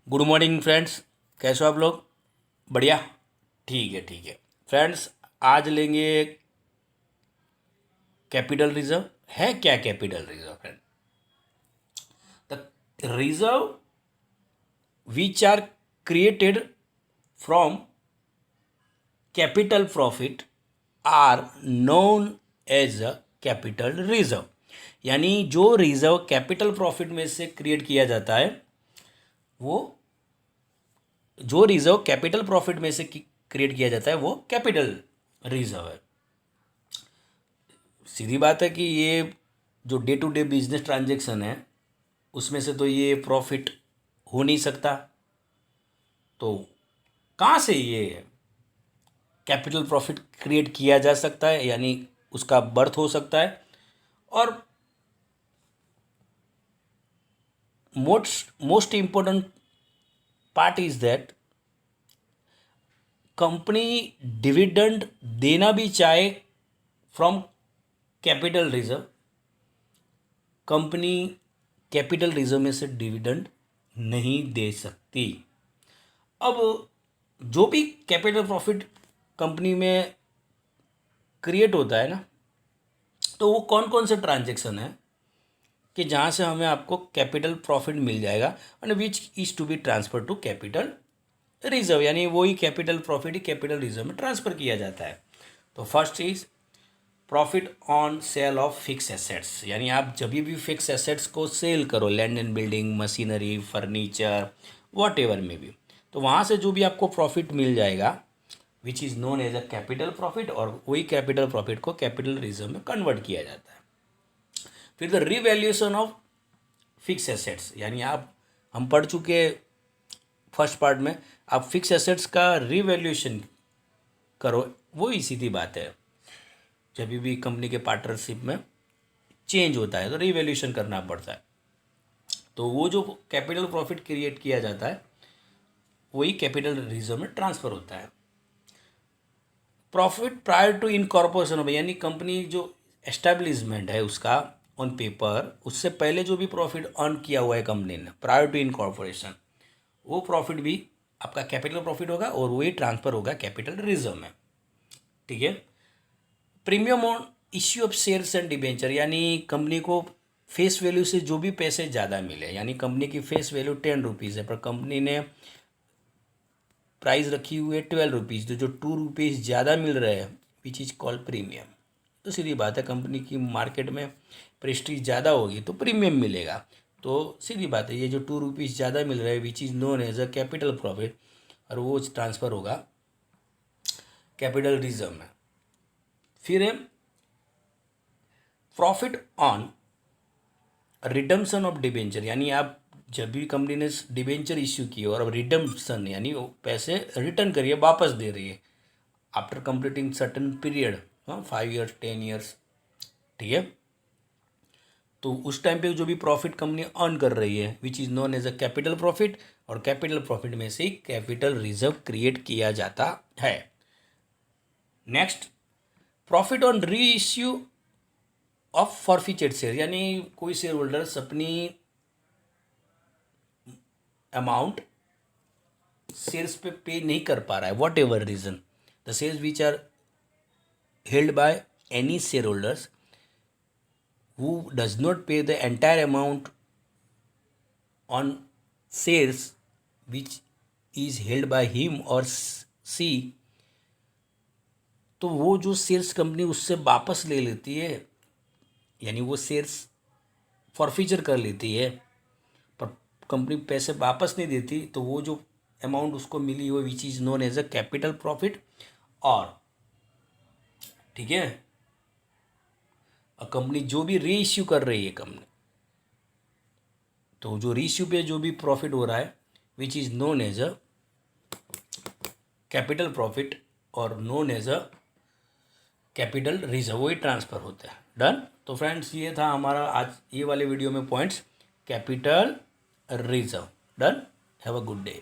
Good morning friends, कैसे हो आप लोग? बढ़िया। ठीक है फ्रेंड्स, आज लेंगे कैपिटल रिजर्व। है क्या capital reserve friend? The reserve which are created from capital profit are known as a capital reserve. यानी जो रिजर्व कैपिटल प्रॉफिट में से क्रिएट किया जाता है, वो जो रिजर्व कैपिटल प्रॉफिट में से क्रिएट किया जाता है वो कैपिटल रिजर्व है। सीधी बात है कि ये जो day to day business transaction है उसमें से तो ये प्रॉफिट हो नहीं सकता, तो कहाँ से ये कैपिटल प्रॉफिट क्रिएट किया जा सकता है, यानी उसका बर्थ हो सकता है। और most important part is that company dividend देना भी चाहे from capital reserve, company capital reserve में से डिविडेंड नहीं दे सकती। अब जो भी कैपिटल प्रॉफिट कंपनी में क्रिएट होता है ना, तो वो कौन कौन से ट्रांजैक्शन है कि जहाँ से हमें आपको कैपिटल प्रॉफिट मिल जाएगा and which is to be transfer to capital reserve, यानी वही कैपिटल प्रॉफिट ही कैपिटल रिजर्व में ट्रांसफ़र किया जाता है। तो first is profit on sale of fix assets, यानी आप जब भी फिक्स एसेट्स को सेल करो, land and building, machinery, furniture, whatever में भी, तो वहाँ से जो भी आपको प्रॉफिट मिल जाएगा which is known as a capital profit, और वही कैपिटल प्रॉफिट को कैपिटल रिजर्व में कन्वर्ट किया जाता है। फिर the revaluation of fix assets, यानी हम पढ़ चुके फर्स्ट पार्ट में, आप फिक्स एसेट्स का रिवैल्यूएशन करो, वो ही सीधी बात है। जब भी कंपनी के पार्टनरशिप में चेंज होता है तो रिवैल्यूएशन करना पड़ता है, तो वो जो कैपिटल प्रॉफिट क्रिएट किया जाता है वही कैपिटल रिजर्व में ट्रांसफ़र होता है। प्रॉफिट प्रायर टू इनकॉर्पोरेशन हो, यानी कंपनी जो एस्टेब्लिशमेंट है उसका ऑन पेपर, उससे पहले जो भी प्रॉफिट अर्न किया हुआ है कंपनी ने प्रायर टू इनकॉर्पोरेशन, वो प्रॉफिट भी आपका कैपिटल प्रॉफिट होगा और वही ट्रांसफ़र होगा कैपिटल रिजर्व में। ठीक है। Premium on issue of shares and debenture, यानी कंपनी को फेस वैल्यू से जो भी पैसे ज़्यादा मिले, यानी कंपनी की फेस वैल्यू 10 रुपीज़ है पर कंपनी ने प्राइस रखी हुई है 12 रुपीज़, तो जो 2 रुपीज़ ज़्यादा मिल रहे हैं विच इज़ कॉल्ड प्रीमियम। तो सीधी बात है, कंपनी की मार्केट में प्रेस्टीज ज़्यादा होगी तो प्रीमियम मिलेगा। तो सीधी बात है, ये जो 2 रुपीज़ ज़्यादा मिल रहा है which is known as a capital profit, और वो ट्रांसफ़र होगा कैपिटल रिजर्व में। फिर है profit on redemption of debenture, यानी आप जब भी कंपनी ने डिबेंचर इश्यू किए और अब रिडम्पशन यानी वो पैसे रिटर्न करिए, वापस दे रही है after completing certain period, 5 years 10 years. ठीक है। तो उस टाइम पे जो भी प्रॉफिट कंपनी अर्न कर रही है which is known as a capital profit, और कैपिटल प्रॉफिट में से ही कैपिटल रिजर्व क्रिएट किया जाता है। Next, profit on reissue of forfeited share, यानी कोई शेयर होल्डर्स अपनी अमाउंट शेयर्स पे नहीं कर पा रहा है, whatever reason, the shares which are held by any shareholders who does not pay the entire amount on shares which is held by him or she, तो वो जो shares company उससे वापस ले लेती है, यानी वो शेयर्स फॉरफीचर कर लेती है पर कंपनी पैसे वापस नहीं देती, तो वो जो अमाउंट उसको मिली हुई which is known as a capital profit. और ठीक है, कंपनी जो भी री इश्यू कर रही है कंपनी, तो जो री इश्यू पे जो भी प्रॉफिट हो रहा है which is known as a capital profit और known as a capital reserve, वही ट्रांसफ़र होता है। डन। तो फ्रेंड्स, ये था हमारा आज ये वाले वीडियो में points capital reserve. Done. Have a good day.